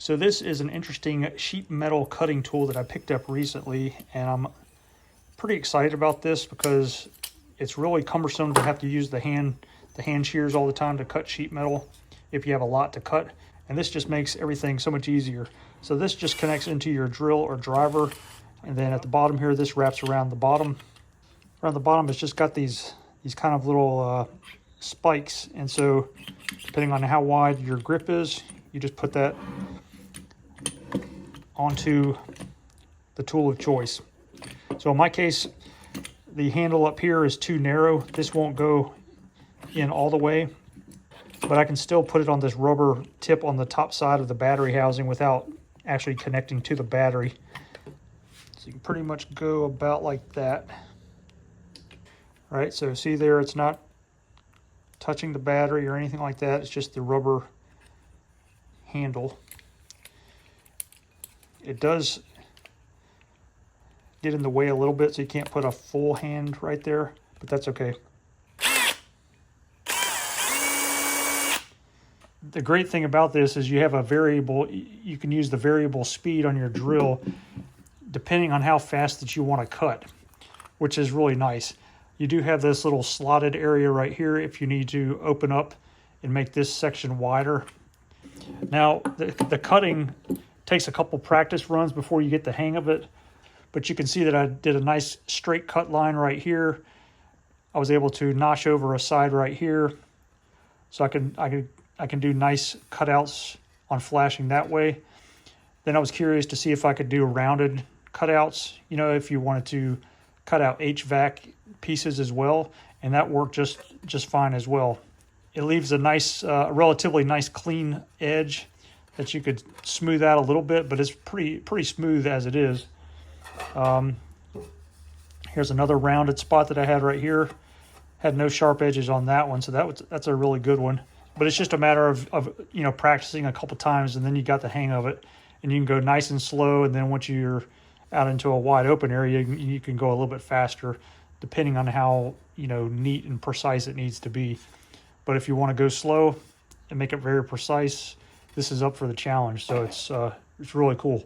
So this is an interesting sheet metal cutting tool that I picked up recently, and I'm pretty excited about this because it's really cumbersome to have to use the hand shears all the time to cut sheet metal if you have a lot to cut, and this just makes everything so much easier. So this just connects into your drill or driver, and then at the bottom here, this wraps around the bottom. Around the bottom, it's just got these kind of little spikes, and so depending on how wide your grip is, you just put that onto the tool of choice. So in my case, the handle up here is too narrow. This won't go in all the way, but I can still put it on this rubber tip on the top side of the battery housing without actually connecting to the battery. So you can pretty much go about like that. All right, so see there, it's not touching the battery or anything like that. It's just the rubber handle. It does get in the way a little bit, so you can't put a full hand right there, but that's okay. The great thing about this is you have a variable, you can use the variable speed on your drill depending on how fast that you want to cut, which is really nice. You do have this little slotted area right here if you need to open up and make this section wider. Now, the cutting takes a couple practice runs before you get the hang of it, but you can see that I did a nice straight cut line right here. I was able to notch over a side right here, so I can do nice cutouts on flashing that way. Then I was curious to see if I could do rounded cutouts, you know, if you wanted to cut out HVAC pieces as well, and that worked just fine as well. It leaves a nice, relatively nice clean edge that you could smooth out a little bit, but it's pretty smooth as it is. Here's another rounded spot that I had right here. Had no sharp edges on that one, so that's a really good one. But it's just a matter of you know, practicing a couple times, and then you got the hang of it, and you can go nice and slow, and then once you're out into a wide open area, you can go a little bit faster, depending on how, you know, neat and precise it needs to be. But if you want to go slow and make it very precise, this is up for the challenge. So it's really cool.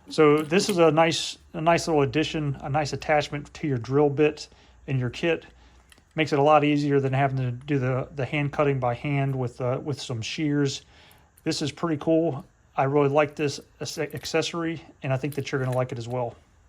So this is a nice little addition, a nice attachment to your drill bit in your kit. Makes it a lot easier than having to do the hand cutting by hand with some shears. This is pretty cool. I really like this accessory, and I think that you're going to like it as well.